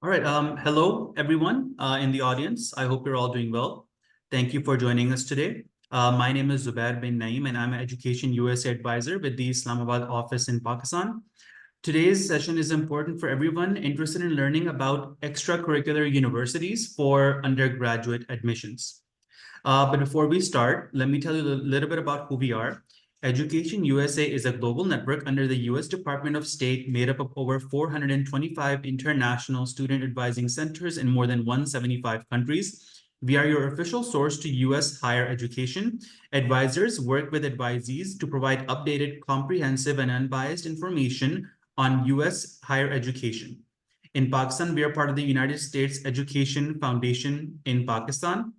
All right. Hello, everyone in the audience. I hope you're all doing well. Thank you for joining us today. My name is Zubair bin Naeem, and I'm an Education USA advisor with the Islamabad office in Pakistan. Today's session is important for everyone interested in learning about extracurricular universities for undergraduate admissions. But before we start, let me tell you a little bit about who we are. Education USA is a global network under the US Department of State made up of over 425 international student advising centers in more than 175 countries. We are your official source to US higher education. Advisors work with advisees to provide updated, comprehensive, and unbiased information on US higher education. In Pakistan, we are part of the United States Education Foundation in Pakistan,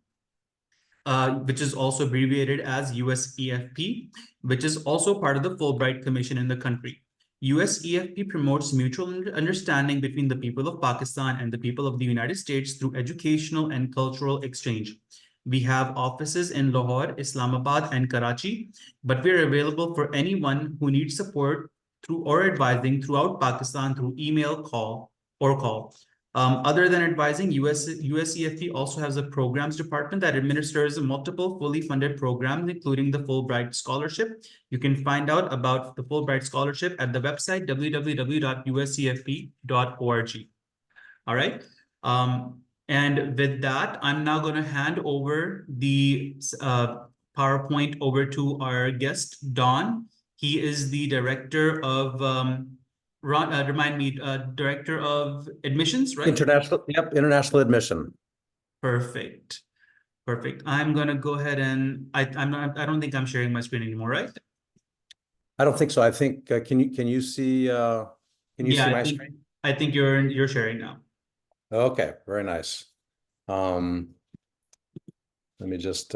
which is also abbreviated as USEFP, which is also part of the Fulbright Commission in the country. USEFP promotes mutual understanding between the people of Pakistan and the people of the United States through educational and cultural exchange. We have offices in Lahore, Islamabad, and Karachi, but we're available for anyone who needs support through or advising throughout Pakistan through email, call. Other than advising, USEFP also has a programs department that administers multiple fully funded programs, including the Fulbright Scholarship. You can find out about the Fulbright Scholarship at the website www.uscfp.org. All right. And with that, I'm now going to hand over the PowerPoint over to our guest, Donn. He is the director of Director of Admissions, right? International admission. Perfect. I'm gonna go ahead and I don't think I'm sharing my screen anymore, right? I don't think so. I think can you see see my screen? I think you're sharing now. Okay, very nice. Let me just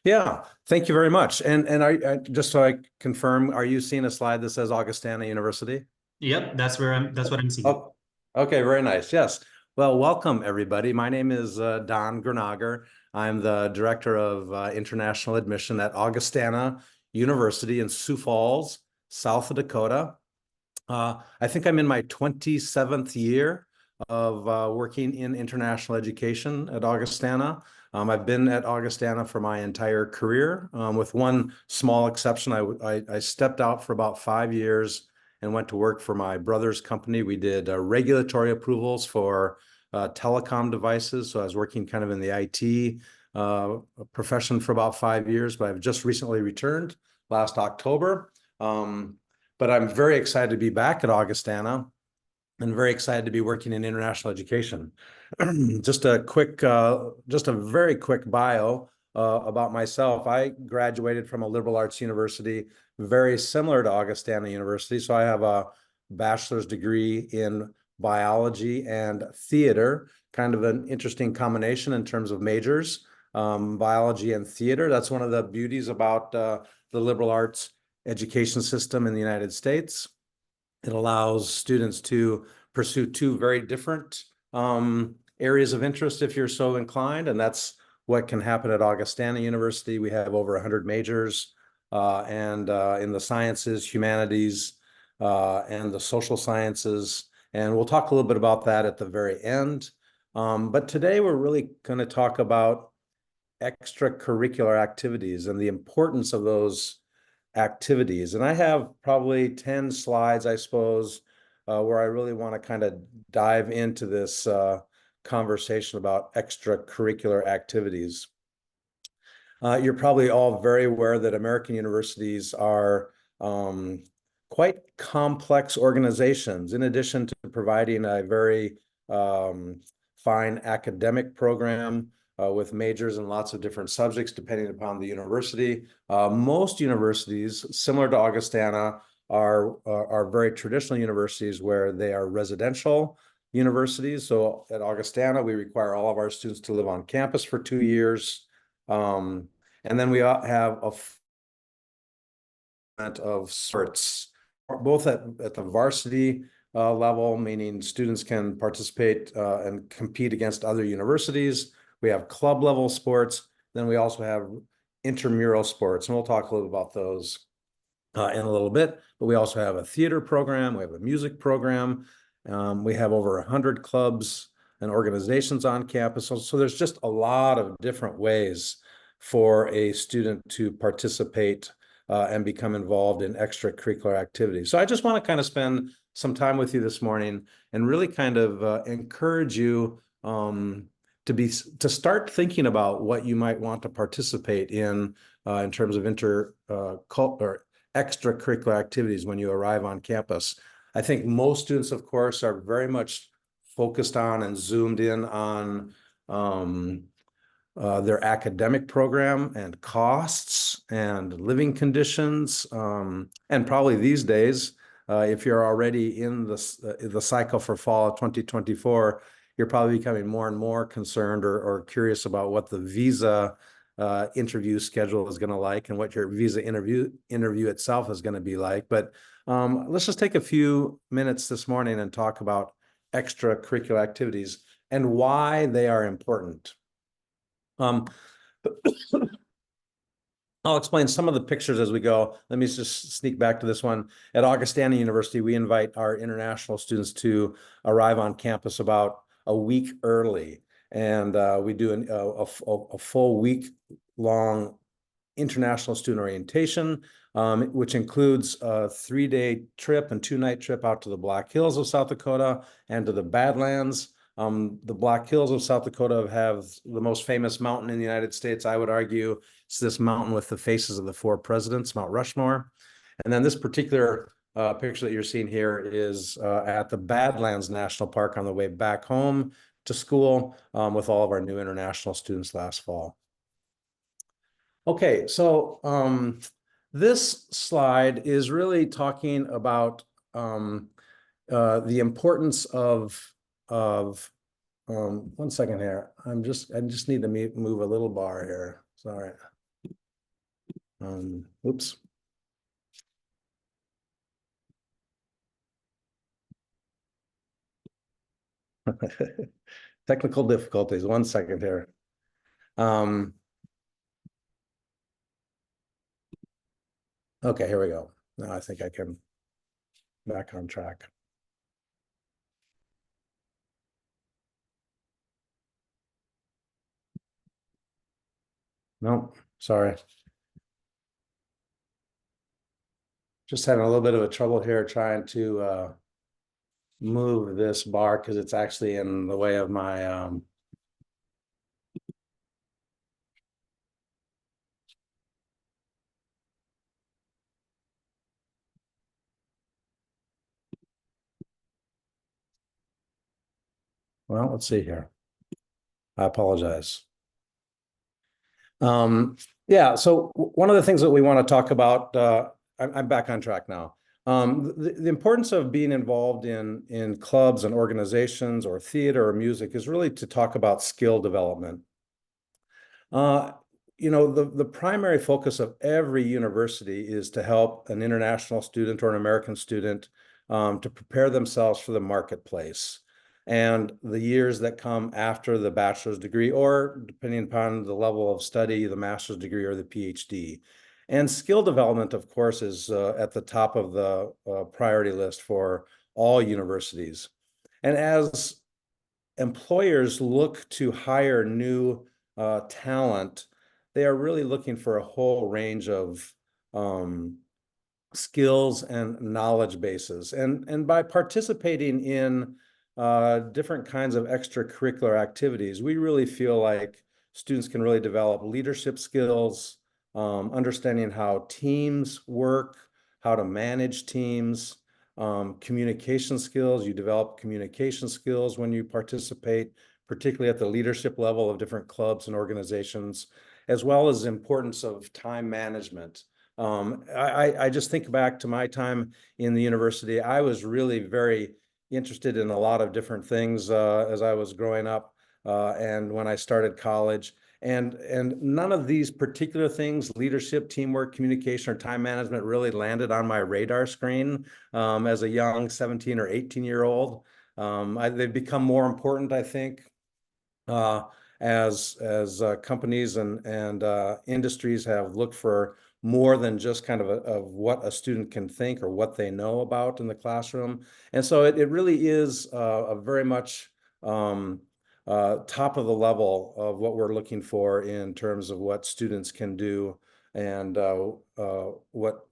yeah, thank you very much. And just so I confirm, are you seeing a slide that says Augustana University? Yep, that's what I'm seeing. Oh, okay, very nice. Yes. Well, welcome everybody. My name is Donn Grinager. I'm the Director of International Admission at Augustana University in Sioux Falls, South Dakota. I think I'm in my 27th year of working in international education at Augustana. I've been at Augustana for my entire career, with one small exception. I stepped out for about 5 years and went to work for my brother's company. We did regulatory approvals for telecom devices. So I was working kind of in the IT profession for about 5 years, but I've just recently returned last October. But I'm very excited to be back at Augustana and very excited to be working in international education. Just a very quick bio about myself. I graduated from a liberal arts university very similar to Augustana University. So I have a bachelor's degree in biology and theater, kind of an interesting combination in terms of majors, biology and theater. That's one of the beauties about the liberal arts education system in the United States. It allows students to pursue two very different areas of interest if you're so inclined, and that's what can happen at Augustana University. We have over 100 majors, and in the sciences, humanities, and the social sciences, and we'll talk a little bit about that at the very end. But today we're really going to talk about extracurricular activities and the importance of those activities. And I have probably 10 slides, I suppose, where I really want to kind of dive into this conversation about extracurricular activities. You're probably all very aware that American universities are quite complex organizations. In addition to providing a very fine academic program, with majors in lots of different subjects, depending upon the university. Most universities, similar to Augustana, are very traditional universities where they are residential universities. So at Augustana, we require all of our students to live on campus for 2 years. And then we have a of sorts, both at the varsity level, meaning students can participate and compete against other universities. We have club level sports. Then we also have intramural sports, and we'll talk a little about those in a little bit. But we also have a theater program. We have a music program. We have over 100 clubs and organizations on campus. So there's just a lot of different ways for a student to participate and become involved in extracurricular activities. So I just want to kind of spend some time with you this morning and really kind of encourage you to start thinking about what you might want to participate in terms of extracurricular activities when you arrive on campus. I think most students, of course, are very much focused on and zoomed in on their academic program and costs and living conditions. And probably these days, if you're already in the cycle for fall of 2024, you're probably becoming more and more concerned or curious about what the visa interview schedule is going to like and what your visa interview itself is going to be like. But let's just take a few minutes this morning and talk about extracurricular activities and why they are important. I'll explain some of the pictures as we go. Let me just sneak back to this one. At Augustana University, we invite our international students to arrive on campus about a week early. And we do a full week-long international student orientation, which includes a 3-day trip and 2-night trip out to the Black Hills of South Dakota and to the Badlands. The Black Hills of South Dakota have the most famous mountain in the United States, I would argue. It's this mountain with the faces of the 4 presidents, Mount Rushmore. And then this particular picture that you're seeing here is at the Badlands National Park on the way back home to school with all of our new international students last fall. Okay, so this slide is really talking about the importance of one second here. I just need to move a little bar here. Sorry. Oops. Technical difficulties. One second here. Okay, here we go. Now I think I can back on track. No, sorry. Just having a little bit of a trouble here trying to move this bar because it's actually in the way of my well, let's see here. I apologize. Yeah, so one of the things that we want to talk about, I'm back on track now. The importance of being involved in clubs and organizations or theater or music is really to talk about skill development. You know, the primary focus of every university is to help an international student or an American student to prepare themselves for the marketplace and the years that come after the bachelor's degree, or depending upon the level of study, the master's degree or the PhD. And skill development, of course, is at the top of the priority list for all universities. And as employers look to hire new talent, they are really looking for a whole range of skills and knowledge bases. And by participating in different kinds of extracurricular activities, we really feel like students can really develop leadership skills, understanding how teams work, how to manage teams, communication skills. You develop communication skills when you participate, particularly at the leadership level of different clubs and organizations, as well as the importance of time management. I just think back to my time in the university. I was really very interested in a lot of different things as I was growing up and when I started college. And none of these particular things, leadership, teamwork, communication, or time management, really landed on my radar screen as a young 17 or 18-year-old. They've become more important, I think, as companies and industries have looked for more than just kind of what a student can think or what they know about in the classroom. And so it really is a very much top of the level of what we're looking for in terms of what students can do, and what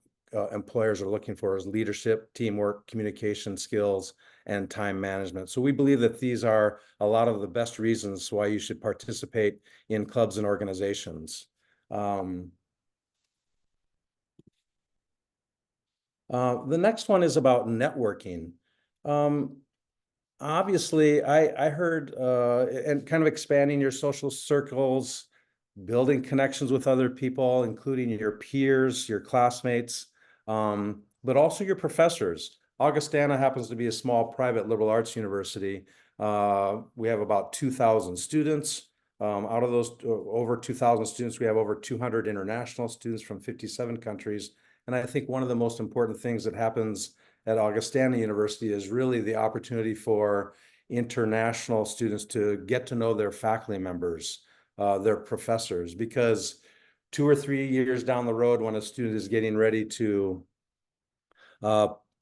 employers are looking for is leadership, teamwork, communication skills, and time management. So we believe that these are a lot of the best reasons why you should participate in clubs and organizations. The next one is about networking. Obviously, I heard and kind of expanding your social circles, building connections with other people, including your peers, your classmates, but also your professors. Augustana happens to be a small private liberal arts university. We have about 2,000 students. Out of those over 2,000 students, we have over 200 international students from 57 countries. And I think one of the most important things that happens at Augustana University is really the opportunity for international students to get to know their faculty members, their professors, because 2 or 3 years down the road, when a student is getting ready to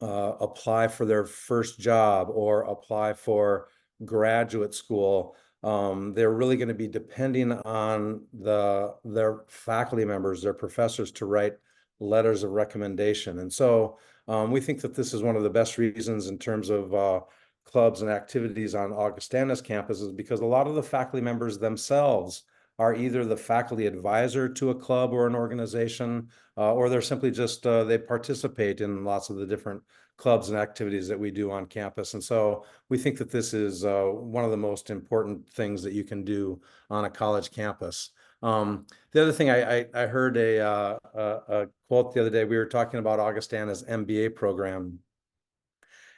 apply for their first job or apply for graduate school, they're really going to be depending on their faculty members, their professors, to write letters of recommendation. And so we think that this is one of the best reasons in terms of clubs and activities on Augustana's campus, is because a lot of the faculty members themselves are either the faculty advisor to a club or an organization, or they're simply just, they participate in lots of the different clubs and activities that we do on campus. And so we think that this is one of the most important things that you can do on a college campus. The other thing, I heard a quote the other day. We were talking about Augustana's MBA program,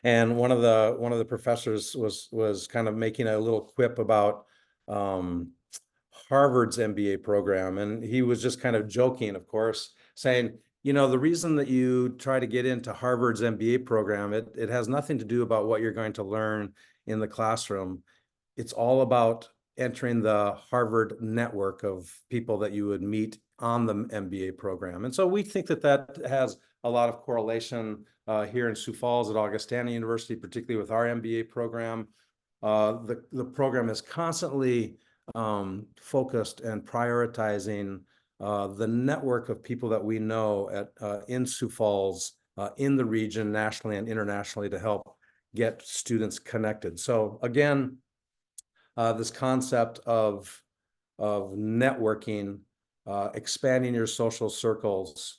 and one of the professors was kind of making a little quip about Harvard's MBA program, and he was just kind of joking, of course, saying, you know, the reason that you try to get into Harvard's MBA program, it has nothing to do about what you're going to learn in the classroom. It's all about entering the Harvard network of people that you would meet on the MBA program. And so we think that that has a lot of correlation here in Sioux Falls at Augustana University, particularly with our MBA program. The program is constantly focused and prioritizing the network of people that we know at in Sioux Falls, in the region, nationally and internationally, to help get students connected. So again, this concept of networking, expanding your social circles,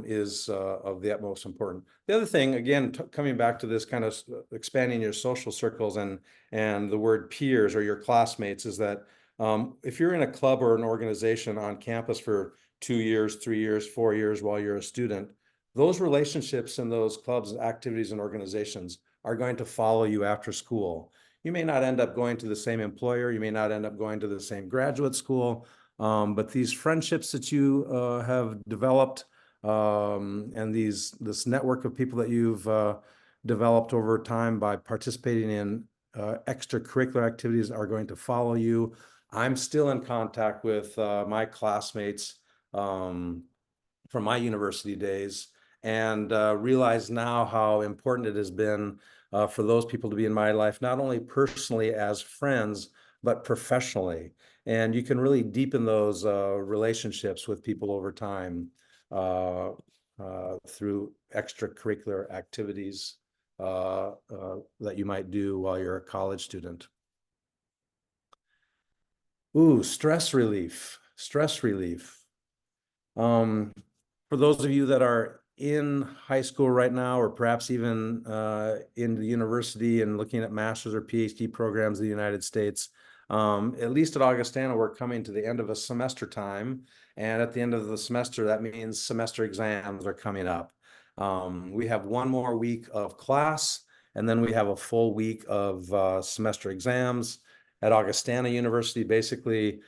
is of the utmost importance. The other thing, again, coming back to this kind of expanding your social circles and the word peers or your classmates, is that if you're in a club or an organization on campus for 2 years, 3 years, 4 years while you're a student, those relationships in those clubs, activities, and organizations are going to follow you after school. You may not end up going to the same employer, you may not end up going to the same graduate school, but these friendships that you have developed, and this network of people that you've developed over time by participating in extracurricular activities are going to follow you. I'm still in contact with my classmates from my university days, and realize now how important it has been for those people to be in my life, not only personally as friends, but professionally. And you can really deepen those relationships with people over time through extracurricular activities that you might do while you're a college student. Ooh, stress relief. For those of you that are in high school right now, or perhaps even in the university and looking at master's or PhD programs in the United States, at least at Augustana, we're coming to the end of a semester time. And at the end of the semester, that means semester exams are coming up. We have one more week of class, and then we have a full week of semester exams. At Augustana University, basically,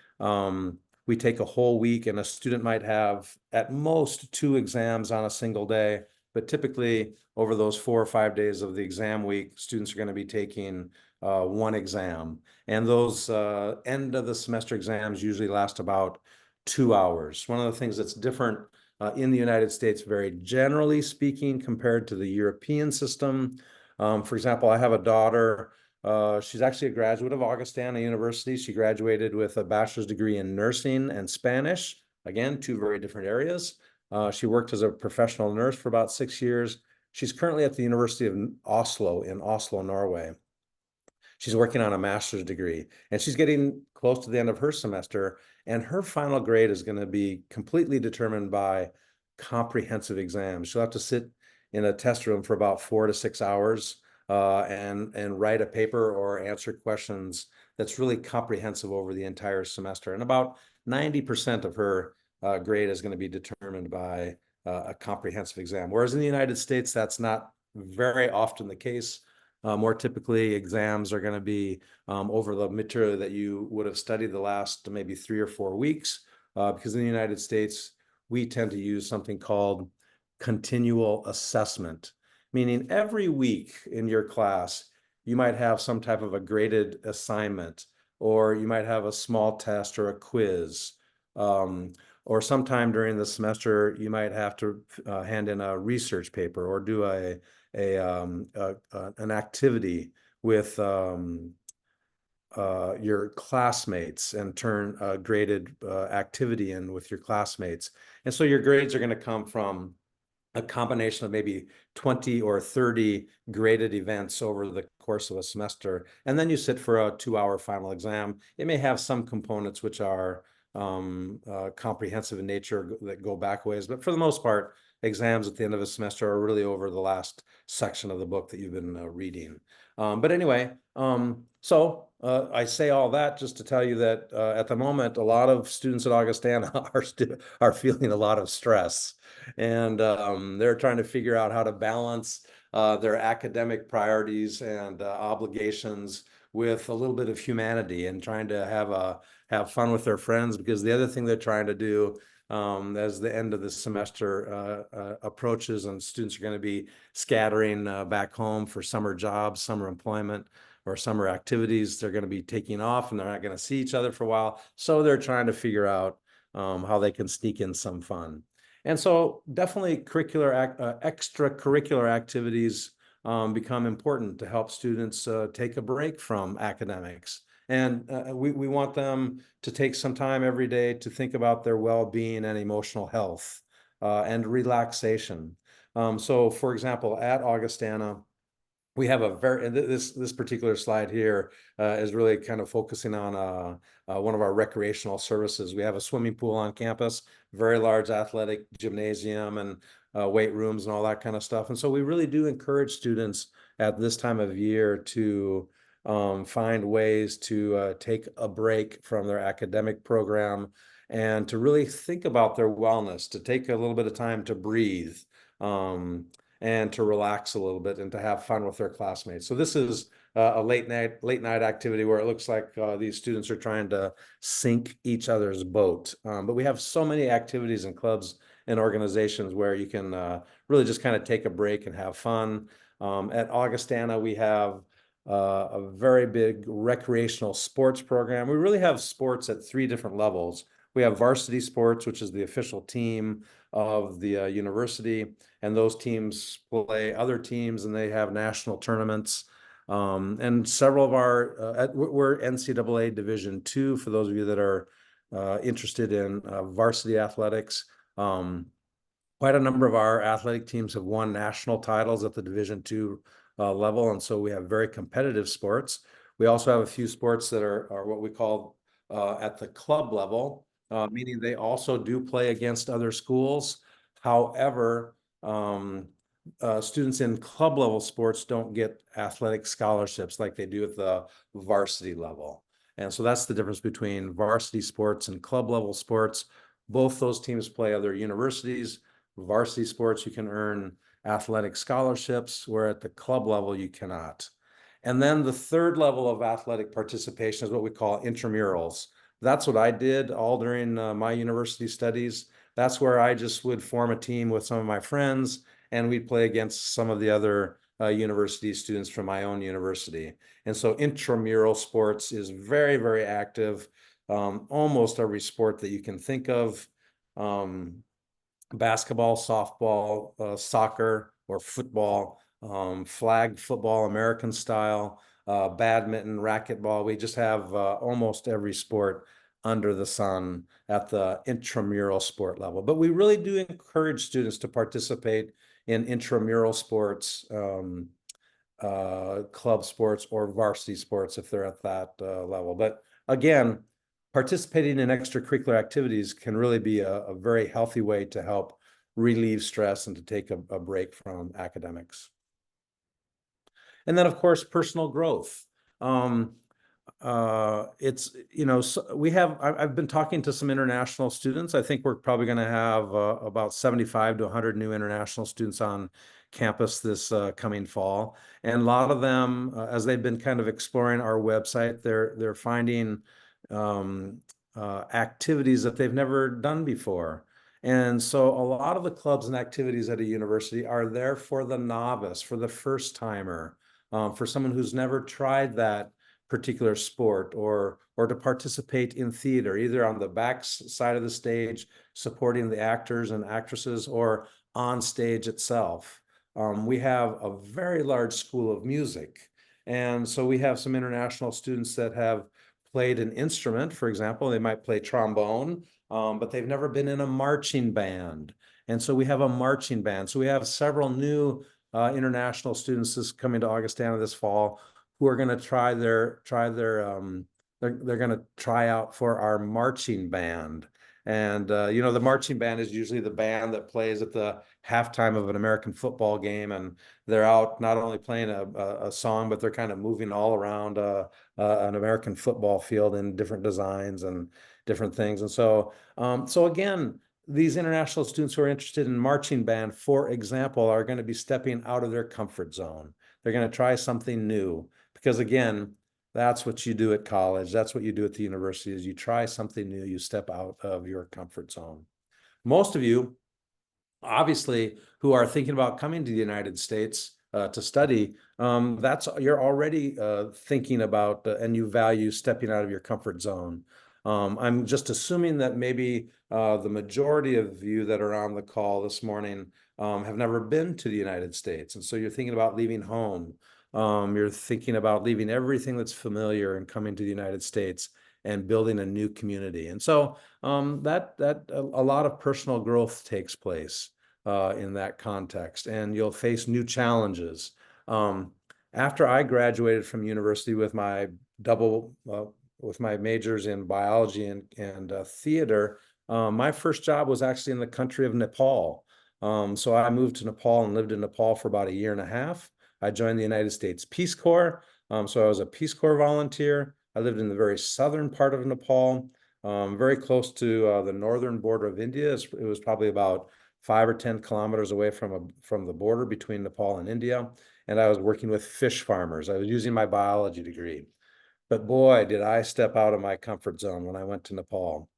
we take a whole week, and a student might have at most 2 exams on a single day, but typically over those 4 or 5 days of the exam week, students are going to be taking 1 exam. And those end of the semester exams usually last about 2 hours. One of the things that's different in the United States, very generally speaking, compared to the European system. For example, I have a daughter. She's actually a graduate of Augustana University. She graduated with a bachelor's degree in nursing and Spanish. Again, two very different areas. She worked as a professional nurse for about 6 years. She's currently at the University of Oslo in Oslo, Norway. She's working on a master's degree, and she's getting close to the end of her semester, and her final grade is going to be completely determined by comprehensive exams. She'll have to sit in a test room for about 4 to 6 hours and write a paper or answer questions that's really comprehensive over the entire semester. And about 90% of her grade is going to be determined by a comprehensive exam. Whereas in the United States, that's not very often the case. More typically, exams are going to be over the material that you would have studied the last maybe 3 or 4 weeks, because in the United States, we tend to use something called continual assessment, meaning every week in your class, you might have some type of a graded assignment, or you might have a small test or a quiz, or sometime during the semester, you might have to hand in a research paper or do an activity with your classmates and turn a graded activity in with your classmates. And so your grades are going to come from a combination of maybe 20 or 30 graded events over the course of a semester. And then you sit for a 2-hour final exam. It may have some components which are comprehensive in nature that go back ways, but for the most part, exams at the end of a semester are really over the last section of the book that you've been reading. But anyway, I say all that just to tell you that at the moment, a lot of students at Augustana are feeling a lot of stress, and they're trying to figure out how to balance their academic priorities and obligations with a little bit of humanity and trying to have fun with their friends, because the other thing they're trying to do as the end of the semester approaches and students are going to be scattering back home for summer jobs, summer employment, or summer activities. They're going to be taking off and they're not going to see each other for a while. So they're trying to figure out how they can sneak in some fun. And so definitely extracurricular activities become important to help students take a break from academics. And we want them to take some time every day to think about their well-being and emotional health and relaxation. So for example, at Augustana, we have this particular slide here is really kind of focusing on one of our recreational services. We have a swimming pool on campus, very large athletic gymnasium and weight rooms and all that kind of stuff. And so we really do encourage students at this time of year to find ways to take a break from their academic program and to really think about their wellness, to take a little bit of time to breathe and to relax a little bit and to have fun with their classmates. So this is a late night activity where it looks like these students are trying to sink each other's boat. But we have so many activities and clubs and organizations where you can really just kind of take a break and have fun. At Augustana, we have a very big recreational sports program. We really have sports at 3 different levels. We have varsity sports, which is the official team of the university, and those teams play other teams and they have national tournaments. And several of we're NCAA Division II for those of you that are interested in varsity athletics. Quite a number of our athletic teams have won national titles at the Division II level, and so we have very competitive sports. We also have a few sports that are what we call at the club level, meaning they also do play against other schools. However, students in club level sports don't get athletic scholarships like they do at the varsity level. And so that's the difference between varsity sports and club level sports. Both those teams play other universities. Varsity sports, you can earn athletic scholarships, where at the club level you cannot. And then the third level of athletic participation is what we call intramurals. That's what I did all during my university studies. That's where I just would form a team with some of my friends and we'd play against some of the other university students from my own university. And so intramural sports is very, very active. Almost every sport that you can think of. basketball, softball, soccer or football, flag football, American style, badminton, racquetball. We just have almost every sport under the sun at the intramural sport level. But we really do encourage students to participate in intramural sports, club sports or varsity sports if they're at that level. But again, participating in extracurricular activities can really be a very healthy way to help relieve stress and to take a break from academics. And then, of course, personal growth. It's, I've been talking to some international students. I think we're probably going to have about 75 to 100 new international students on campus this coming fall. And a lot of them, as they've been kind of exploring our website, they're finding activities that they've never done before. And so a lot of the clubs and activities at a university are there for the novice, for the first timer, for someone who's never tried that particular sport, or to participate in theater, either on the back side of the stage, supporting the actors and actresses, or on stage itself. We have a very large school of music. And so we have some international students that have played an instrument. For example, they might play trombone, but they've never been in a marching band. And so we have a marching band. So we have several new international students coming to Augustana this fall who are going to they're going to try out for our marching band. And, the marching band is usually the band that plays at the halftime of an American football game. And they're out not only playing a song, but they're kind of moving all around an American football field in different designs and different things. And so again, these international students who are interested in marching band, for example, are going to be stepping out of their comfort zone. They're going to try something new, because again, that's what you do at college. That's what you do at the university, is you try something new, you step out of your comfort zone. Most of you, obviously, who are thinking about coming to the United States to study, you're already thinking about and you value stepping out of your comfort zone. I'm just assuming that maybe the majority of you that are on the call this morning have never been to the United States. And so you're thinking about leaving home. You're thinking about leaving everything that's familiar and coming to the United States and building a new community. And so that a lot of personal growth takes place in that context, and you'll face new challenges. After I graduated from university with my with my majors in biology and theater, my first job was actually in the country of Nepal. So I moved to Nepal and lived in Nepal for about 1.5 years. I joined the United States Peace Corps. So I was a Peace Corps volunteer. I lived in the very southern part of Nepal, very close to the northern border of India. It was probably about 5 or 10 kilometers away from the border between Nepal and India. And I was working with fish farmers. I was using my biology degree. But boy, did I step out of my comfort zone when I went to Nepal.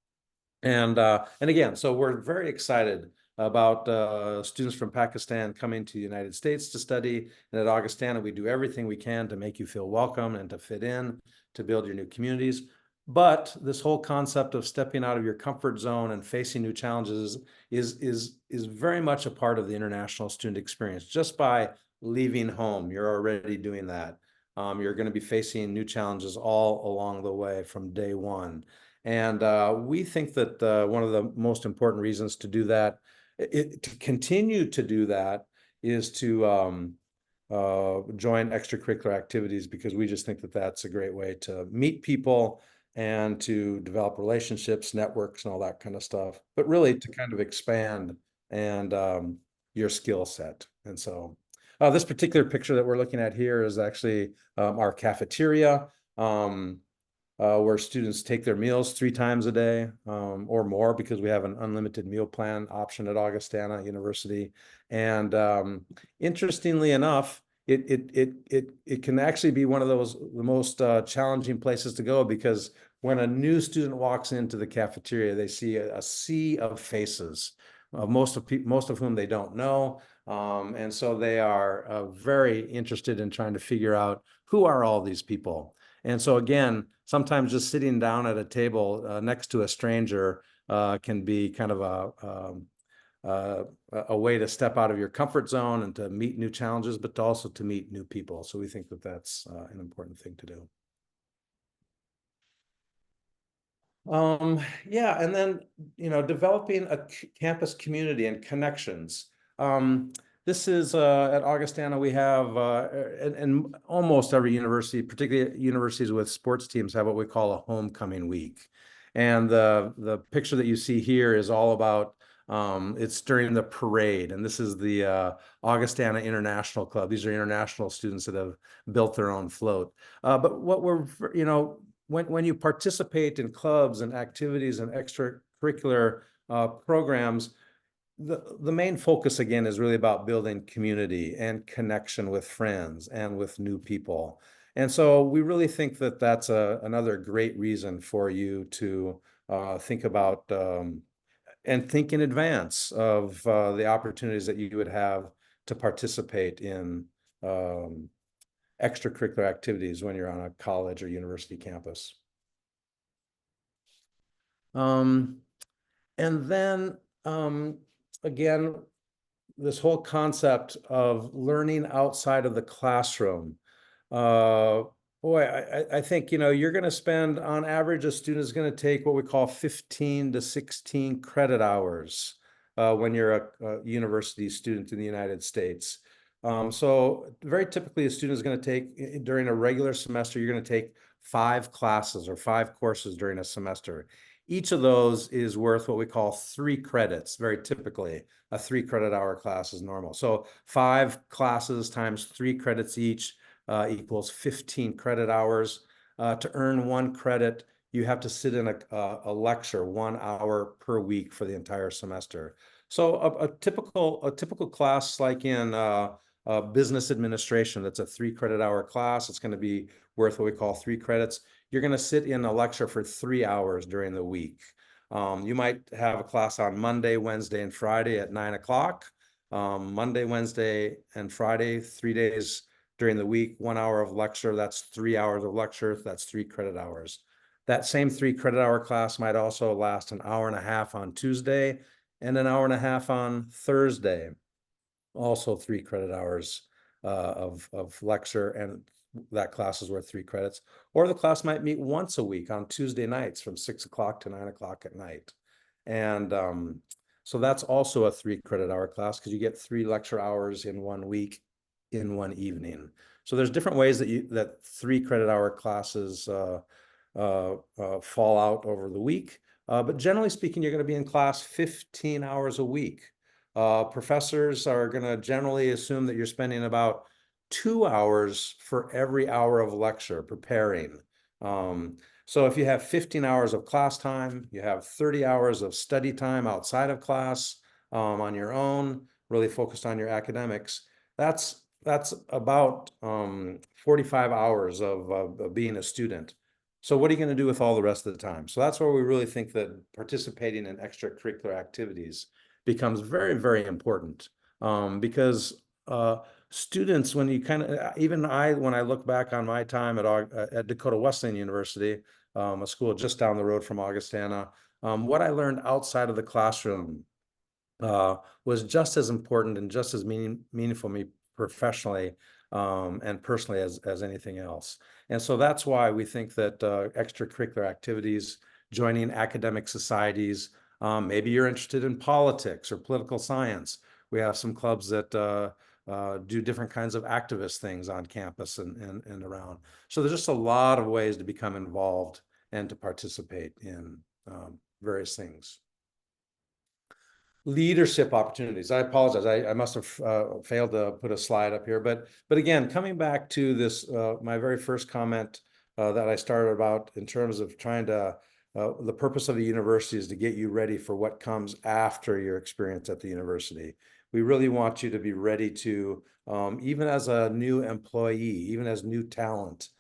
And again, so we're very excited about students from Pakistan coming to the United States to study. And at Augustana, we do everything we can to make you feel welcome and to fit in, to build your new communities. But this whole concept of stepping out of your comfort zone and facing new challenges is very much a part of the international student experience. Just by leaving home, you're already doing that. You're going to be facing new challenges all along the way from day one. And we think that one of the most important reasons to do that, to continue to do that, is to join extracurricular activities, because we just think that that's a great way to meet people and to develop relationships, networks, and all that kind of stuff, but really to kind of expand and your skill set. And so this particular picture that we're looking at here is actually our cafeteria, where students take their meals 3 times a day or more, because we have an unlimited meal plan option at Augustana University. And interestingly enough, it can actually be one of the most challenging places to go, because when a new student walks into the cafeteria, they see a sea of faces, most of whom they don't know. And so they are very interested in trying to figure out, who are all these people? And so again, sometimes just sitting down at a table next to a stranger can be kind of a way to step out of your comfort zone and to meet new challenges, but also to meet new people. So we think that that's an important thing to do. Yeah, and then, developing a campus community and connections. This is at Augustana, we have, and almost every university, particularly universities with sports teams, have what we call a homecoming week. And the picture that you see here is all about, it's during the parade, and this is the Augustana International Club. These are international students that have built their own float. But what we're, when you participate in clubs and activities and extracurricular programs, the main focus again is really about building community and connection with friends and with new people. And so we really think that that's another great reason for you to think about and think in advance of the opportunities that you would have to participate in extracurricular activities when you're on a college or university campus. And then again, this whole concept of learning outside of the classroom. Boy, I think, you're going to spend, on average, a student is going to take what we call 15 to 16 credit hours when you're a university student in the United States. So very typically a student is going to take, during a regular semester, you're going to take 5 classes or 5 courses during a semester. Each of those is worth what we call 3 credits. Very typically, a 3 credit hour class is normal. So 5 classes times 3 credits each equals 15 credit hours. To earn 1 credit, you have to sit in a lecture 1 hour per week for the entire semester. So a typical class like in business administration, that's a 3 credit hour class. It's going to be worth what we call 3 credits. You're going to sit in a lecture for 3 hours during the week. You might have a class on Monday, Wednesday, and Friday at 9 o'clock. Monday, Wednesday, and Friday, 3 days during the week, 1 hour of lecture. That's 3 hours of lecture. That's 3 credit hours. That same 3 credit hour class might also last an hour and a half on Tuesday and an hour and a half on Thursday. Also 3 credit hours of lecture, and that class is worth 3 credits. Or the class might meet once a week on Tuesday nights from 6 o'clock to 9 o'clock at night. And so that's also a 3 credit hour class because you get 3 lecture hours in 1 week in 1 evening. So there's different ways that 3 credit hour classes fall out over the week. But generally speaking, you're going to be in class 15 hours a week. Professors are going to generally assume that you're spending about 2 hours for every hour of lecture preparing. So if you have 15 hours of class time, you have 30 hours of study time outside of class on your own, really focused on your academics. That's about 45 hours of being a student. So what are you going to do with all the rest of the time? So that's where we really think that participating in extracurricular activities becomes very, very important because students, when you even when I look back on my time at Dakota Wesleyan University, a school just down the road from Augustana, what I learned outside of the classroom was just as important and just as meaningful to me professionally and personally as anything else. And so that's why we think that extracurricular activities, joining academic societies, maybe you're interested in politics or political science. We have some clubs that do different kinds of activist things on campus and around. So there's just a lot of ways to become involved and to participate in various things. Leadership opportunities. I apologize. I must have failed to put a slide up here, but again, coming back to this, my very first comment that I started about in terms of trying to, the purpose of the university is to get you ready for what comes after your experience at the university. We really want you to be ready to, even as a new employee, even as new talent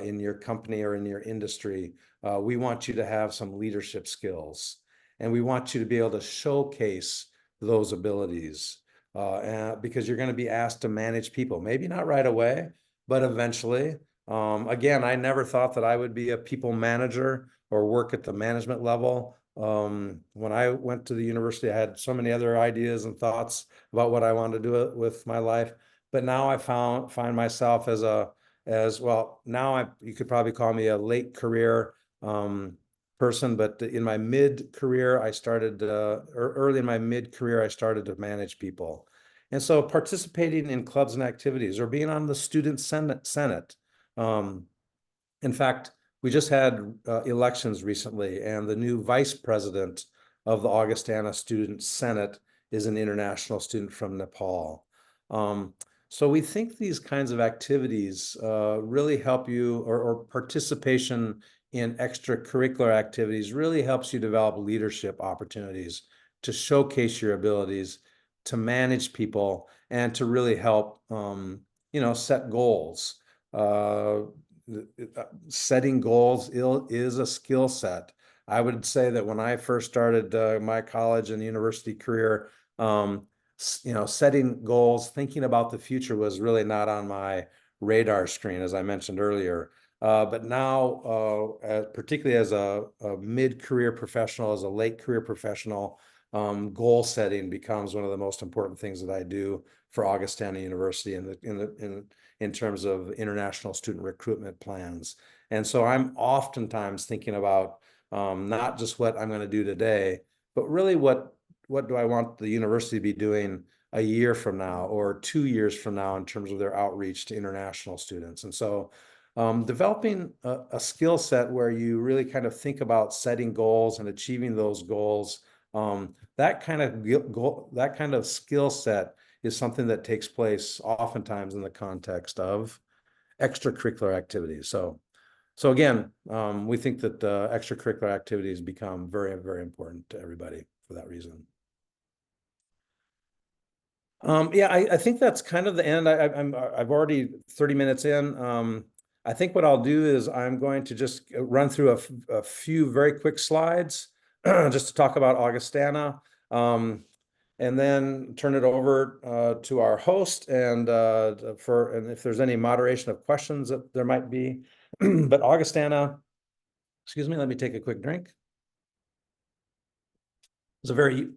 in your company or in your industry, we want you to have some leadership skills. And we want you to be able to showcase those abilities because you're going to be asked to manage people. Maybe not right away, but eventually. Again, I never thought that I would be a people manager or work at the management level. When I went to the university, I had so many other ideas and thoughts about what I wanted to do with my life. But now I find myself as well, now you could probably call me a late career person, but in my mid-career, early in my mid-career, I started to manage people. And so participating in clubs and activities or being on the student senate. In fact, we just had elections recently, and the new vice president of the Augustana Student Senate is an international student from Nepal. So we think these kinds of activities really help you, or participation in extracurricular activities really helps you develop leadership opportunities to showcase your abilities, to manage people, and to really help, set goals. Setting goals is a skill set. I would say that when I first started my college and university career, setting goals, thinking about the future was really not on my radar screen, as I mentioned earlier. But now, particularly as a mid-career professional, as a late career professional, goal setting becomes one of the most important things that I do for Augustana University in terms of international student recruitment plans. And so I'm oftentimes thinking about not just what I'm going to do today, but really what do I want the university to be doing a year from now or 2 years from now in terms of their outreach to international students. And so developing a skill set where you really kind of think about setting goals and achieving those goals, that kind of skill set is something that takes place oftentimes in the context of extracurricular activities. So again, we think that extracurricular activities become very, very important to everybody for that reason. Yeah, I think that's kind of the end. I've already 30 minutes in. I think what I'll do is I'm going to just run through a few very quick slides just to talk about Augustana, and then turn it over to our host and if there's any moderation of questions that there might be. But Augustana, excuse me, let me take a quick drink. It's a very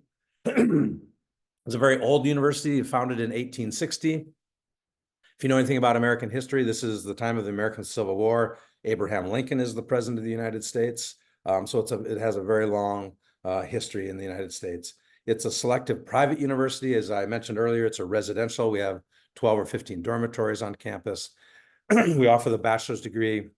it's a very old university, founded in 1860. If you know anything about American history, this is the time of the American Civil War. Abraham Lincoln is the president of the United States. So it has a very long history in the United States. It's a selective private university. As I mentioned earlier, it's a residential. We have 12 or 15 dormitories on campus. We offer the bachelor's degree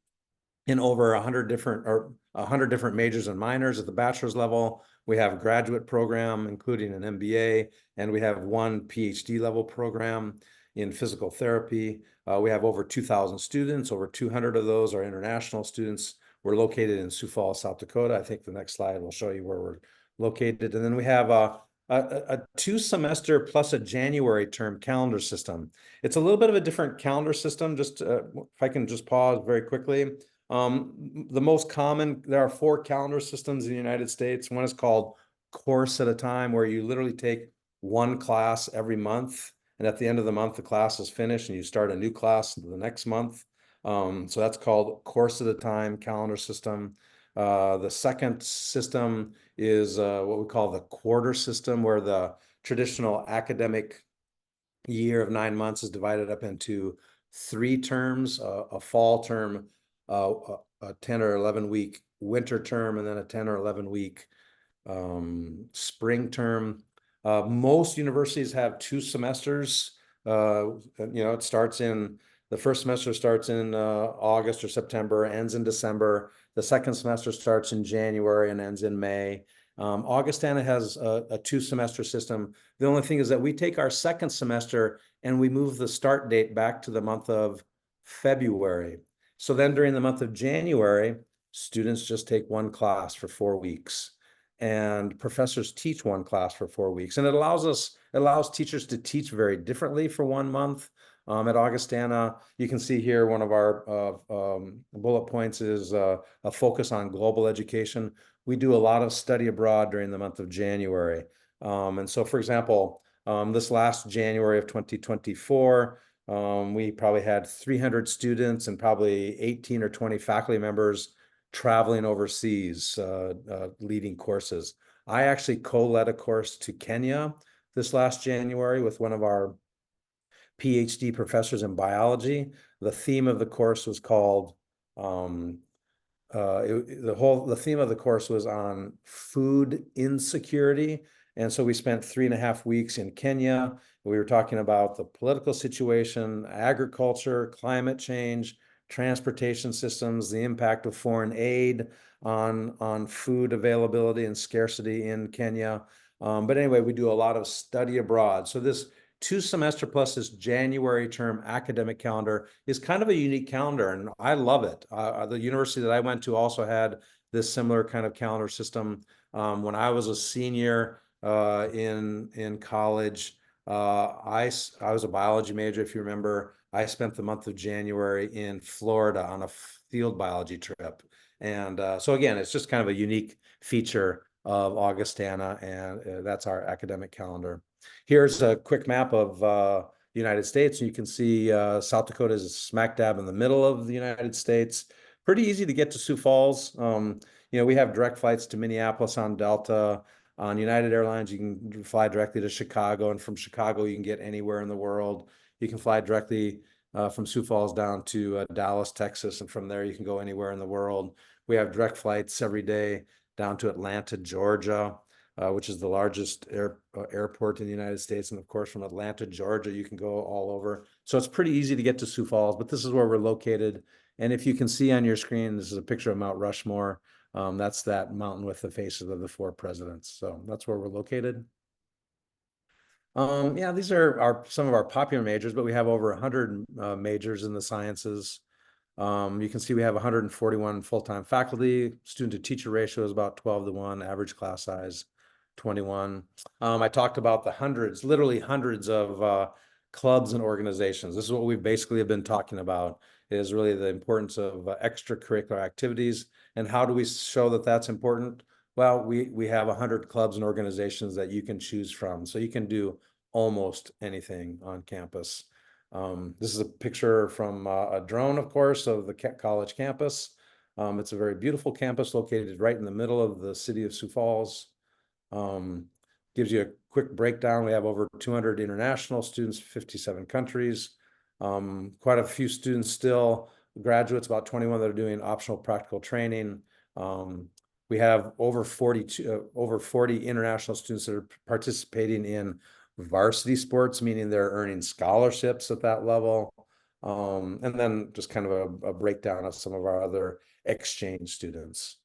in over 100 different majors and minors at the bachelor's level. We have a graduate program, including an MBA, and we have one PhD level program in physical therapy. We have over 2,000 students. Over 200 of those are international students. We're located in Sioux Falls, South Dakota. I think the next slide will show you where we're located. And then we have a 2-semester plus a January term calendar system. It's a little bit of a different calendar system. Just if I can just pause very quickly. The most common, there are 4 calendar systems in the United States. One is called course at a time, where you literally take one class every month. And at the end of the month, the class is finished and you start a new class the next month. So that's called course at a time calendar system. The second system is what we call the quarter system, where the traditional academic year of 9 months is divided up into 3 terms, a fall term, a 10 or 11 week winter term, and then a 10 or 11 week spring term. Most universities have 2 semesters. It starts in the first semester starts in August or September, ends in December. The second semester starts in January and ends in May. Augustana has a 2-semester system. The only thing is that we take our second semester and we move the start date back to the month of February. So then during the month of January, students just take one class for 4 weeks, and professors teach one class for 4 weeks. And it allows teachers to teach very differently for 1 month. At Augustana, you can see here one of our bullet points is a focus on global education. We do a lot of study abroad during the month of January. And so, for example, this last January of 2024, we probably had 300 students and probably 18 or 20 faculty members traveling overseas, leading courses. I actually co-led a course to Kenya this last January with one of our PhD professors in biology. The theme of the course was called the theme of the course was on food insecurity. And so we spent 3.5 weeks in Kenya. We were talking about the political situation, agriculture, climate change, transportation systems, the impact of foreign aid on food availability and scarcity in Kenya. But anyway, we do a lot of study abroad. So this 2 semester plus this January term academic calendar is kind of a unique calendar, and I love it. The university that I went to also had this similar kind of calendar system. When I was a senior in college, I was a biology major, if you remember. I spent the month of January in Florida on a field biology trip. And so again, it's just kind of a unique feature of Augustana, and that's our academic calendar. Here's a quick map of the United States. You can see South Dakota is smack dab in the middle of the United States. Pretty easy to get to Sioux Falls. We have direct flights to Minneapolis on Delta. On United Airlines, you can fly directly to Chicago, and from Chicago, you can get anywhere in the world. You can fly directly from Sioux Falls down to Dallas, Texas, and from there, you can go anywhere in the world. We have direct flights every day down to Atlanta, Georgia, which is the largest airport in the United States. And of course, from Atlanta, Georgia, you can go all over. So it's pretty easy to get to Sioux Falls, but this is where we're located. And if you can see on your screen, this is a picture of Mount Rushmore. That's that mountain with the faces of the 4 presidents. So that's where we're located. Yeah, these are some of our popular majors, but we have over 100 majors in the sciences. You can see we have 141 full-time faculty. Student-to-teacher ratio is about 12-to-1. Average class size 21. I talked about the hundreds, literally hundreds of clubs and organizations. This is what we basically have been talking about, is really the importance of extracurricular activities. And how do we show that that's important? Well, we have 100 clubs and organizations that you can choose from. So you can do almost anything on campus. This is a picture from a drone, of course, of the college campus. It's a very beautiful campus located right in the middle of the city of Sioux Falls. Gives you a quick breakdown. We have over 200 international students, 57 countries. Quite a few students still, graduates, about 21 that are doing optional practical training. We have over 40 international students that are participating in varsity sports, meaning they're earning scholarships at that level. And then just kind of a breakdown of some of our other exchange students.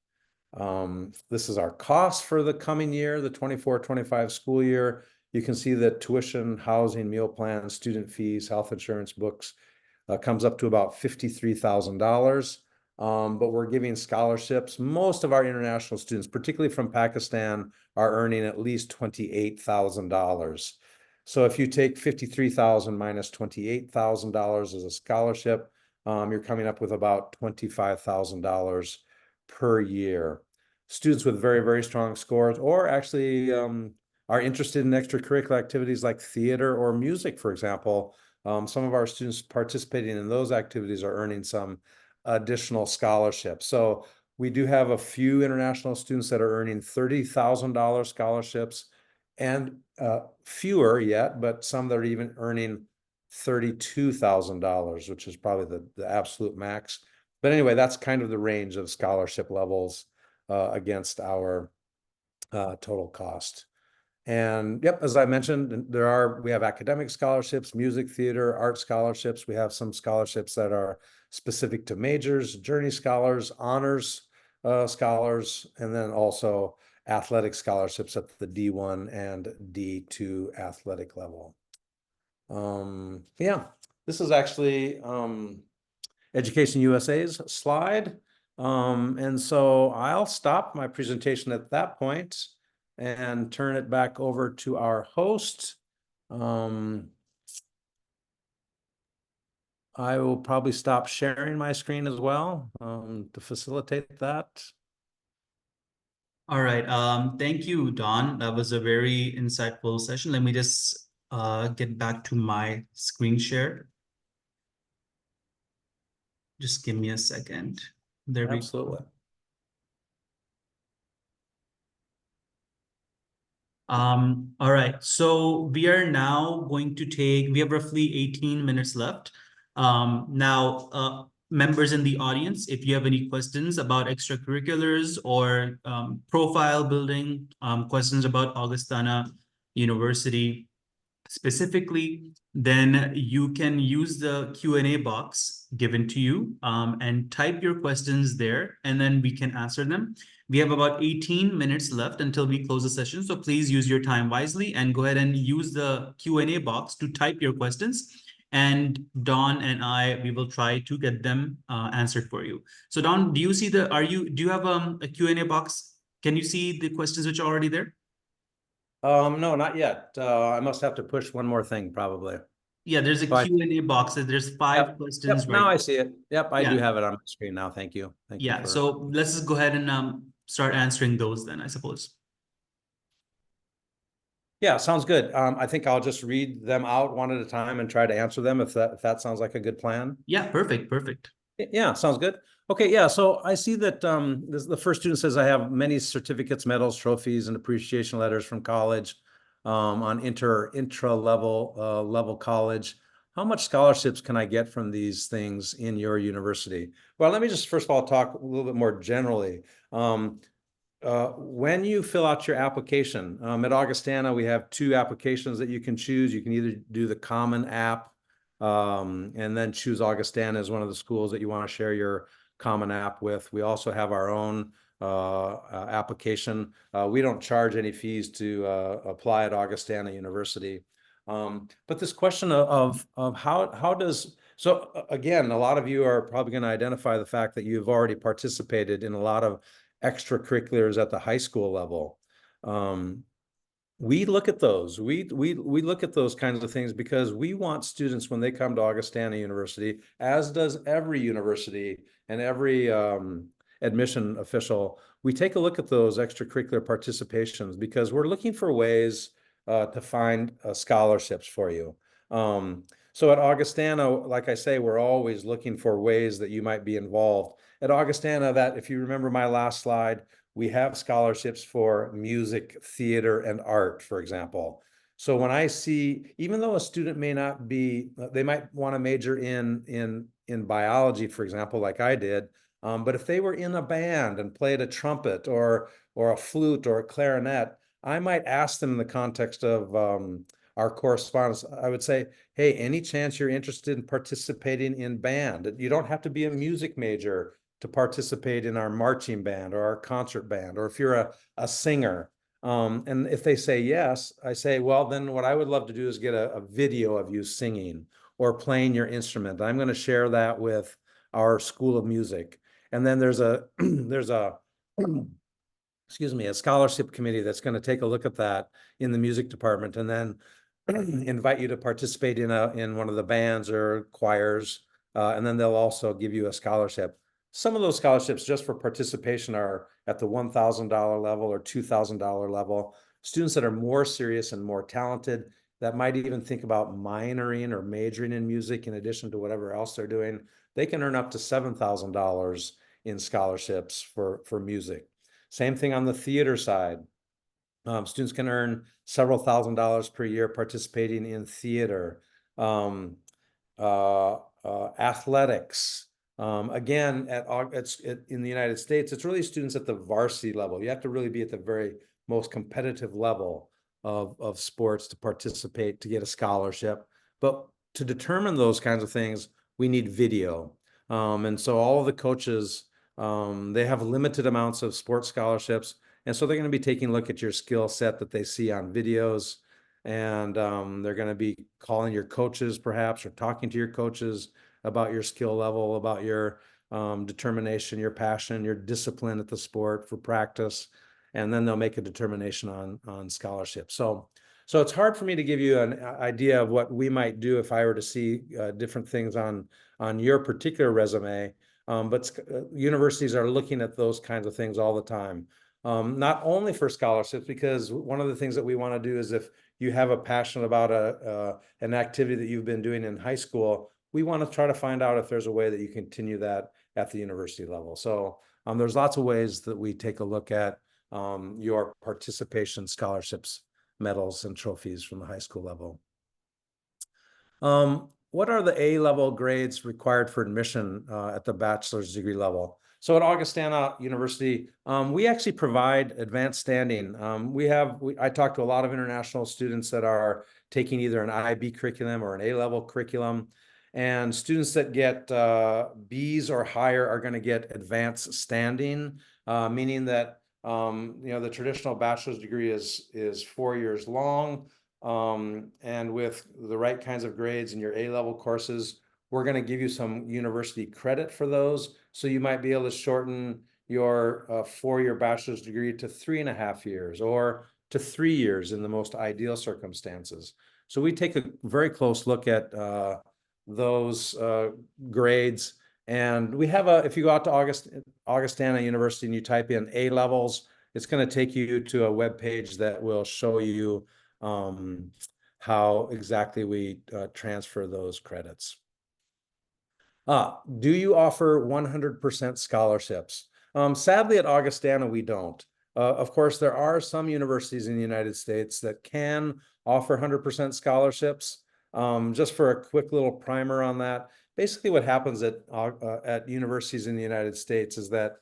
This is our cost for the coming year, the 24-25 school year. You can see that tuition, housing, meal plans, student fees, health insurance, books comes up to about $53,000. But we're giving scholarships. Most of our international students, particularly from Pakistan, are earning at least $28,000. So if you take $53,000 minus $28,000 as a scholarship, you're coming up with about $25,000 per year. Students with very, very strong scores, or actually are interested in extracurricular activities like theater or music, for example. Some of our students participating in those activities are earning some additional scholarships. So we do have a few international students that are earning $30,000 scholarships, and fewer yet, but some that are even earning $32,000, which is probably the absolute max. But anyway, that's kind of the range of scholarship levels against our total cost. And yep, as I mentioned, we have academic scholarships, music, theater, art scholarships. We have some scholarships that are specific to majors, journey scholars, honors scholars, and then also athletic scholarships at the D1 and D2 athletic level. Yeah, this is actually Education USA's slide. And so I'll stop my presentation at that point and turn it back over to our host. I will probably stop sharing my screen as well to facilitate that. All right. Thank you, Donn. That was a very insightful session. Let me just get back to my screen share. Just give me a second. There we go. Absolutely. All right, so we are now going to we have roughly 18 minutes left. Members in the audience, if you have any questions about extracurriculars or profile building, questions about Augustana University specifically, then you can use the Q&A box given to you and type your questions there, and then we can answer them. We have about 18 minutes left until we close the session, so please use your time wisely and go ahead and use the Q&A box to type your questions. And Donn and we will try to get them answered for you. So Donn, do you see do you have a Q&A box? Can you see the questions which are already there? No, not yet. I must have to push one more thing probably. Yeah, there's a But Q&A box. There's five questions yep, now right. I see it. Yep, I do Yeah, have it on my screen now. Thank you. Thank you yeah. for. So let's just go ahead and start answering those then, I suppose. Yeah, sounds good. I think I'll just read them out one at a time and try to answer them if that sounds like a good plan. Yeah, perfect, perfect. Yeah, sounds good. Okay, yeah. So I see that the first student says I have many certificates, medals, trophies, and appreciation letters from college on intra level college. How much scholarships can I get from these things in your university? Well, let me just first of all talk a little bit more generally. When you fill out your application, at Augustana, we have two applications that you can choose. You can either do the common app and then choose Augustana as one of the schools that you want to share your common app with. We also have our own application. We don't charge any fees to apply at Augustana University. But this question of how does, so again, a lot of you are probably going to identify the fact that you've already participated in a lot of extracurriculars at the high school level. We look at those. We look at those kinds of things because we want students when they come to Augustana University, as does every university and every admission official, we take a look at those extracurricular participations because we're looking for ways to find scholarships for you. So at Augustana, like I say, we're always looking for ways that you might be involved. At Augustana, that if you remember my last slide, we have scholarships for music, theater, and art, for example. So when I see, even though a student may not be, they might want to major in biology, for example, like I did, but if they were in a band and played a trumpet or a flute or a clarinet, I might ask them in the context of our correspondence. I would say, hey, any chance you're interested in participating in band? You don't have to be a music major to participate in our marching band or our concert band, or if you're a singer. And if they say yes, I say, well, then what I would love to do is get a video of you singing or playing your instrument. I'm going to share that with our School of Music. And then there's a excuse me, a scholarship committee that's going to take a look at that in the music department and then invite you to participate in one of the bands or choirs. And then they'll also give you a scholarship. Some of those scholarships just for participation are at the $1,000 level or $2,000 level. Students that are more serious and more talented that might even think about minoring or majoring in music in addition to whatever else they're doing, they can earn up to $7,000 in scholarships for music. Same thing on the theater side. Students can earn several $1,000s per year participating in theater. Athletics. Again, in the United States, it's really students at the varsity level. You have to really be at the very most competitive level of sports to participate, to get a scholarship. But to determine those kinds of things, we need video. And so all of the coaches, they have limited amounts of sports scholarships. And so they're going to be taking a look at your skill set that they see on videos. And they're going to be calling your coaches perhaps, or talking to your coaches about your skill level, about your determination, your passion, your discipline at the sport for practice. And then they'll make a determination on scholarship. So it's hard for me to give you an idea of what we might do if I were to see different things on your particular resume. But universities are looking at those kinds of things all the time. Not only for scholarships, because one of the things that we want to do is if you have a passion about an activity that you've been doing in high school, we want to try to find out if there's a way that you continue that at the university level. So there's lots of ways that we take a look at your participation scholarships medals and trophies from the high school level. What are the A-level grades required for admission at the bachelor's degree level? So at Augustana University, we actually provide advanced standing. I talk to a lot of international students that are taking either an IB curriculum or an A-level curriculum. And students that get Bs or higher are going to get advanced standing, meaning that the traditional bachelor's degree is 4 years long. And with the right kinds of grades in your A-level courses, we're going to give you some university credit for those. So you might be able to shorten your 4-year bachelor's degree to 3.5 years or to 3 years in the most ideal circumstances. So we take a very close look at those grades. And we have if you go out to Augustana University and you type in A levels, it's going to take you to a web page that will show you how exactly we transfer those credits. Do you offer 100% scholarships? Sadly, at Augustana, we don't. Of course, there are some universities in the United States that can offer 100% scholarships. Just for a quick little primer on that, basically what happens at universities in the United States is that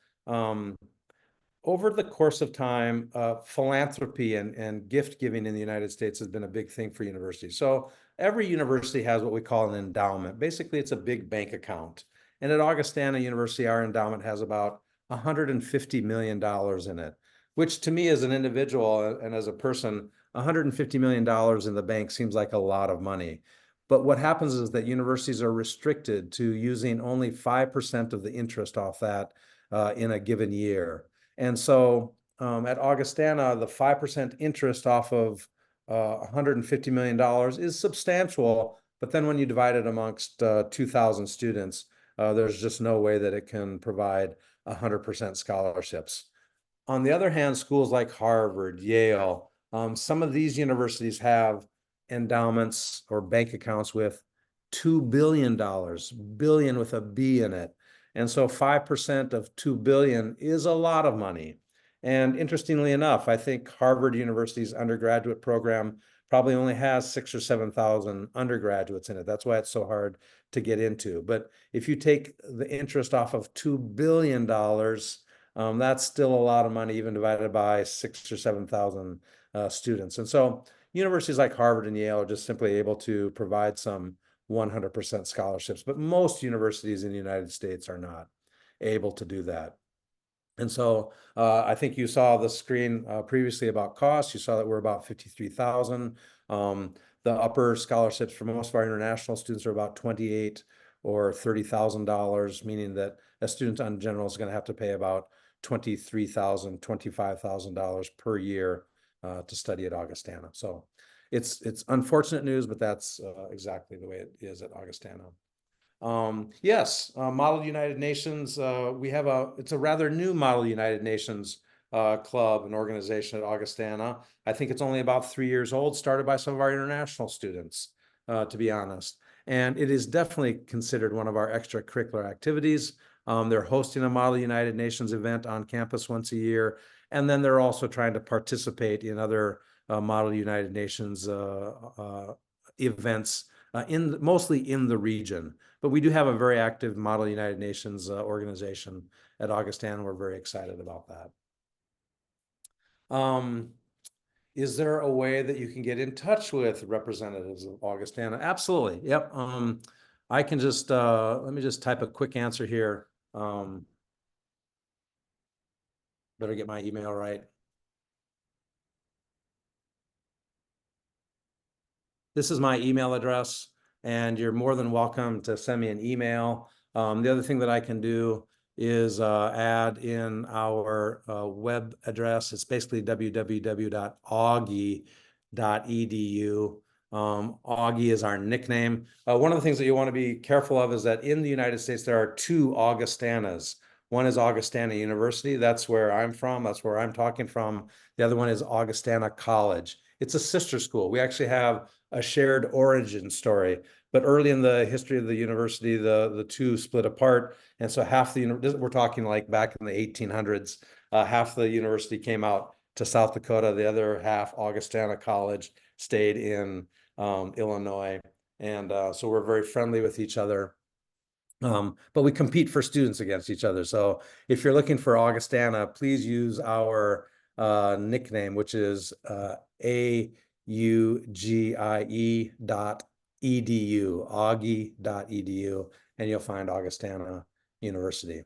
over the course of time, philanthropy and gift giving in the United States has been a big thing for universities. So every university has what we call an endowment. Basically, it's a big bank account. And at Augustana University, our endowment has about $150 million in it, which to me as an individual and as a person, $150 million in the bank seems like a lot of money. But what happens is that universities are restricted to using only 5% of the interest off that in a given year. And so at Augustana, the 5% interest off of $150 million is substantial. But then when you divide it amongst 2,000 students, there's just no way that it can provide 100% scholarships. On the other hand, schools like Harvard, Yale, some of these universities have endowments or bank accounts with $2 billion, billion with a B in it. And so 5% of 2 billion is a lot of money. And interestingly enough, I think Harvard University's undergraduate program probably only has 6,000 or 7,000 undergraduates in it. That's why it's so hard to get into. But if you take the interest off of $2 billion, that's still a lot of money, even divided by 6,000 or 7,000 students. And so universities like Harvard and Yale are just simply able to provide some 100% scholarships, but most universities in the United States are not able to do that. And so I think you saw the screen previously about costs. You saw that we're about $53,000. The upper scholarships for most of our international students are about $28,000 or $30,000, meaning that a student on general is going to have to pay about $23,000, $25,000 per year to study at Augustana. So it's unfortunate news, but that's exactly the way it is at Augustana. Yes, Model United Nations. It's a rather new Model United Nations club and organization at Augustana. I think it's only about 3 years old, started by some of our international students, to be honest. And it is definitely considered one of our extracurricular activities. They're hosting a Model United Nations event on campus once a year. And then they're also trying to participate in other Model United Nations events, mostly in the region. But we do have a very active Model United Nations organization at Augustana. We're very excited about that. Is there a way that you can get in touch with representatives of Augustana? Absolutely. Yep. I can just, let me just type a quick answer here. Better get my email right. This is my email address, and you're more than welcome to send me an email. The other thing that I can do is add in our web address. It's basically www.augie.edu. Augie is our nickname. One of the things that you want to be careful of is that in the United States, there are 2 Augustanas. One is Augustana University. That's where I'm from. That's where I'm talking from. The other one is Augustana College. It's a sister school. We actually have a shared origin story. But early in the history of the university, the 2 split apart. And so half the, we're talking like back in the 1800s, half the university came out to South Dakota. The other half, Augustana College, stayed in Illinois. And so we're very friendly with each other. But we compete for students against each other. So if you're looking for Augustana, please use our nickname, which is augie.edu, augie.edu, and you'll find Augustana University.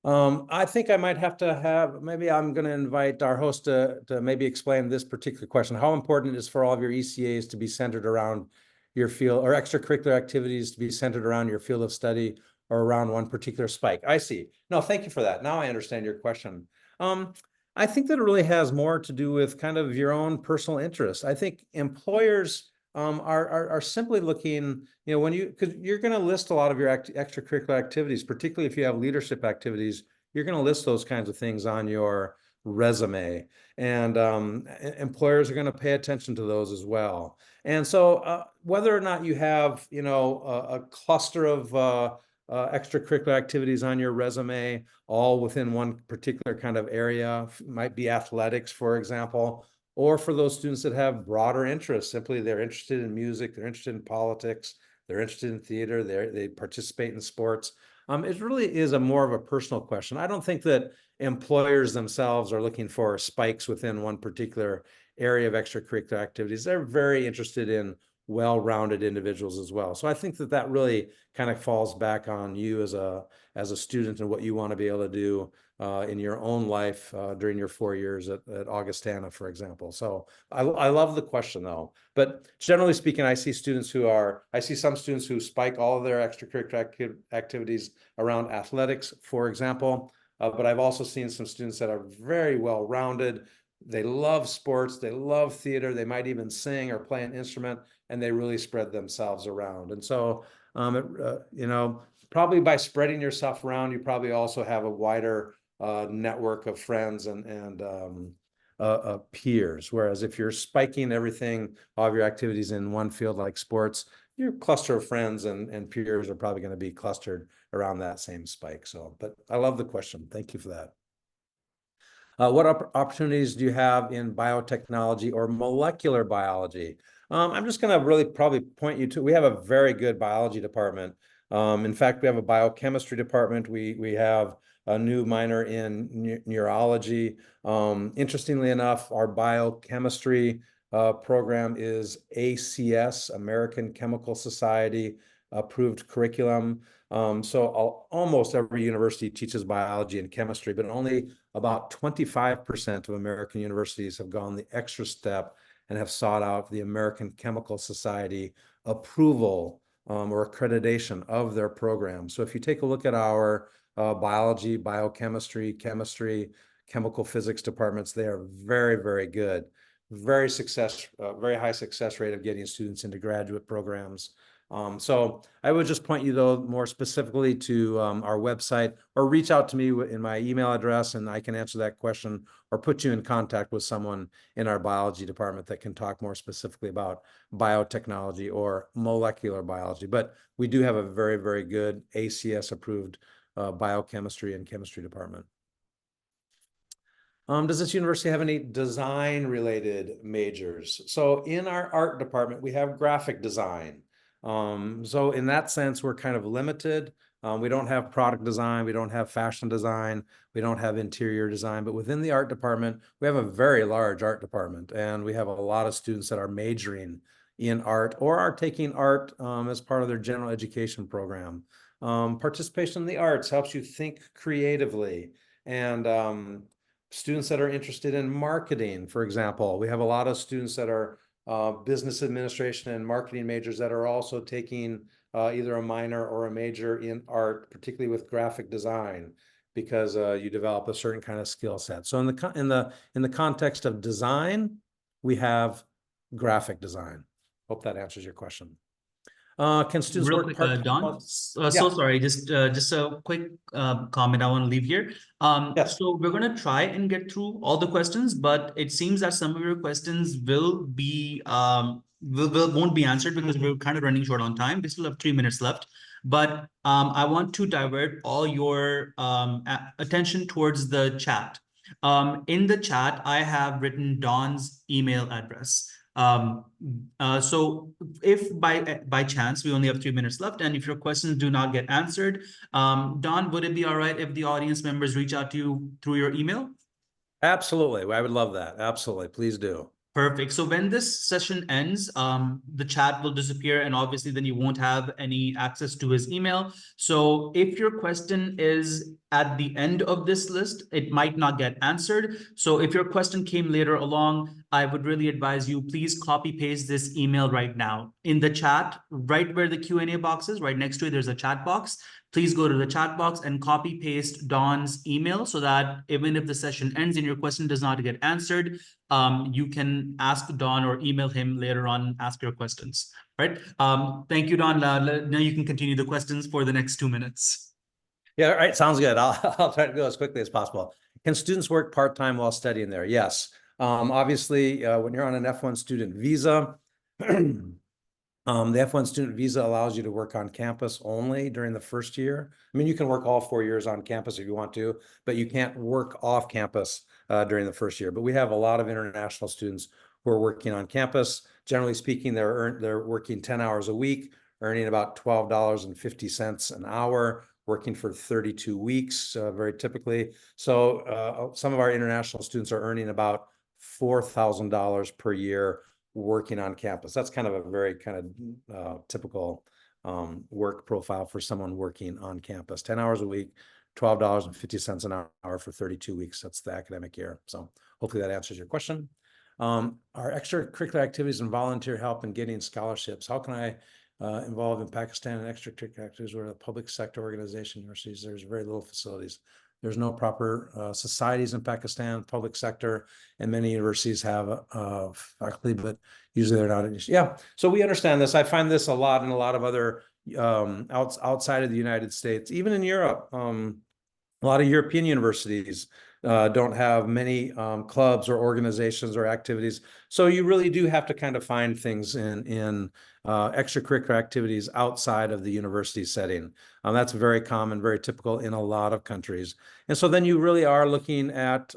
I think I might have to have, maybe I'm going to invite our host to maybe explain this particular question. How important is for all of your ECAs to be centered around your field, or extracurricular activities to be centered around your field of study or around one particular spike? I see. No, thank you for that. Now I understand your question. I think that it really has more to do with kind of your own personal interest. I think employers are simply looking, you know, because you're going to list a lot of your extracurricular activities, particularly if you have leadership activities, you're going to list those kinds of things on your resume, and employers are going to pay attention to those as well. And so whether or not you have, you know, a cluster of extracurricular activities on your resume, all within one particular kind of area, might be athletics, for example, or for those students that have broader interests, simply they're interested in music, they're interested in politics, they're interested in theater, they participate in sports. It really is more of a personal question. I don't think that employers themselves are looking for spikes within one particular area of extracurricular activities. They're very interested in well-rounded individuals as well. So I think that really kind of falls back on you as a student and what you want to be able to do in your own life during your 4 years at Augustana, for example. So I love the question though. But generally speaking, I see some students who spike all of their extracurricular activities around athletics, for example. But I've also seen some students that are very well-rounded. They love sports, they love theater, they might even sing or play an instrument, and they really spread themselves around. And so, you know, probably by spreading yourself around, you probably also have a wider network of friends and peers. Whereas if you're spiking everything, all of your activities in one field like sports, your cluster of friends and peers are probably going to be clustered around that same spike. So, but I love the question. Thank you for that. What opportunities do you have in biotechnology or molecular biology? I'm just going to really probably point you to, we have a very good biology department. In fact, we have a biochemistry department. We have a new minor in neurology. Interestingly enough, our biochemistry program is ACS, American Chemical Society approved curriculum. So almost every university teaches biology and chemistry, but only about 25% of American universities have gone the extra step and have sought out the American Chemical Society approval or accreditation of their program. So if you take a look at our biology, biochemistry, chemistry, chemical physics departments, they are very, very good. Very high success rate of getting students into graduate programs. So I would just point you though more specifically to our website, or reach out to me in my email address and I can answer that question, or put you in contact with someone in our biology department that can talk more specifically about biotechnology or molecular biology. But we do have a very, very good ACS approved biochemistry and chemistry department. Does this university have any design related majors? So in our art department, we have graphic design. So in that sense, we're kind of limited. We don't have product design, we don't have fashion design, we don't have interior design, but within the art department, we have a very large art department, and we have a lot of students that are majoring in art or are taking art as part of their general education program. Participation in the arts helps you think creatively, and students that are interested in marketing, for example, we have a lot of students that are business administration and marketing majors that are also taking either a minor or a major in art, particularly with graphic design, because you develop a certain kind of skill set. So in the context of design, we have graphic design. Hope that answers your question. Can students Real work quick, part-time? Don, Yeah, so sorry, just a quick comment I want to leave here. yes. So we're gonna try and get through all the questions, but it seems that some of your questions will be won't be answered because we're kind of running short on time. We still have 3 minutes left, but I want to divert all your attention towards the chat. In the chat, I have written Don's email address. So if by chance we only have 3 minutes left, and if your questions do not get answered, Don, would it be all right if the audience members reach out to you through your email? Absolutely. I would love that. Absolutely. Please do. Perfect. So when this session ends, the chat will disappear, and obviously then you won't have any access to his email. So if your question is at the end of this list, it might not get answered. So if your question came later along, I would really advise you, please copy paste this email right now in the chat, right where the Q&A box is, right next to it, there's a chat box. Please go to the chat box and copy paste Don's email so that even if the session ends and your question does not get answered, you can ask Don or email him later on, ask your questions, right? Thank you, Don. Now you can continue the questions for the next 2 minutes. Yeah, all right. Sounds good. I'll try to go as quickly as possible. Can students work part-time while studying there? Yes. Obviously, when you're on an F1 student visa, the F1 student visa allows you to work on campus only during the first year. I mean, you can work all 4 years on campus if you want to, but you can't work off campus during the first year. But we have a lot of international students who are working on campus. Generally speaking, they're working 10 hours a week, earning about $12.50 an hour, working for 32 weeks, very typically. So some of our international students are earning about $4,000 per year working on campus. That's kind of a very kind of typical work profile for someone working on campus. 10 hours a week, $12.50 an hour for 32 weeks. That's the academic year. So hopefully that answers your question. Our extracurricular activities and volunteer help in getting scholarships. How can I involve in Pakistan and extracurricular activities? We're a public sector organization, universities. There's very little facilities. There's no proper societies in Pakistan, public sector, and many universities have faculty, but usually they're not. Yeah, so we understand this. I find this a lot in a lot of other outside of the United States, even in Europe. A lot of European universities don't have many clubs or organizations or activities. So you really do have to kind of find things in extracurricular activities outside of the university setting. That's very common, very typical in a lot of countries. And so then you really are looking at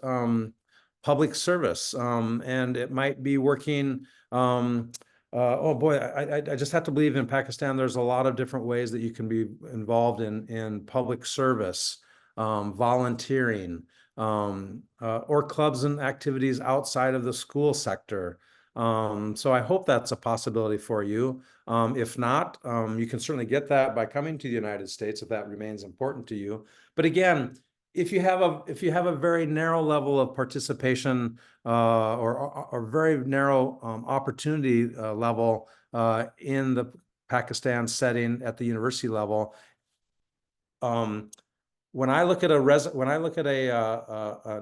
public service, and it might be working. Oh boy, I just have to believe in Pakistan, there's a lot of different ways that you can be involved in public service, volunteering, or clubs and activities outside of the school sector. So I hope that's a possibility for you. If not, you can certainly get that by coming to the United States if that remains important to you. But again, if you have a very narrow level of participation or very narrow opportunity level in the Pakistan setting at the university level, when I look at an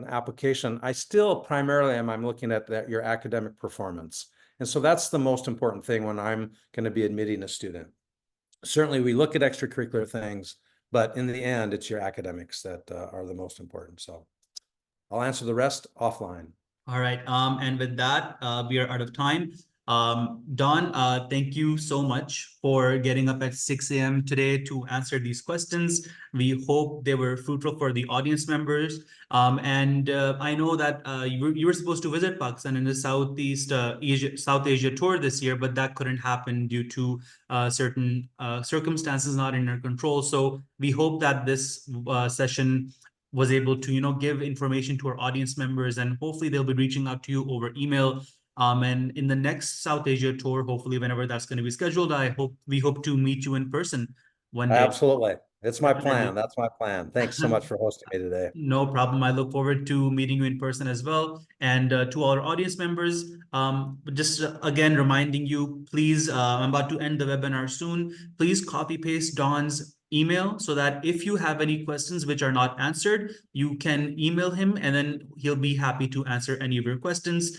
application, I still primarily I'm looking at your academic performance. And so that's the most important thing when I'm going to be admitting a student. Certainly we look at extracurricular things, but in the end, it's your academics that are the most important. So I'll answer the rest offline. All right. And with that, we are out of time. Don, thank you so much for getting up at 6 a.m. today to answer these questions. We hope they were fruitful for the audience members. And I know that you were supposed to visit Pakistan in the South Asia tour this year, but that couldn't happen due to certain circumstances not in our control. So we hope that this session was able to, give information to our audience members, and hopefully they'll be reaching out to you over email. And in the next South Asia tour, hopefully whenever that's going to be scheduled, we hope to meet you in person one day. Absolutely. It's my Definitely. plan. That's my plan. Thanks so much for hosting me today. No problem. I look forward to meeting you in person as well. And to all our audience members, just again, reminding you, please, I'm about to end the webinar soon. Please copy paste Don's email so that if you have any questions which are not answered, you can email him and then he'll be happy to answer any of your questions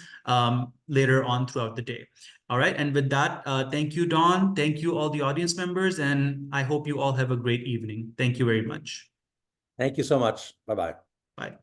later on throughout the day. All right. And with that, thank you, Donn. Thank you, all the audience members. And I hope you all have a great evening. Thank you very much. Thank you so much. Bye-bye. Bye.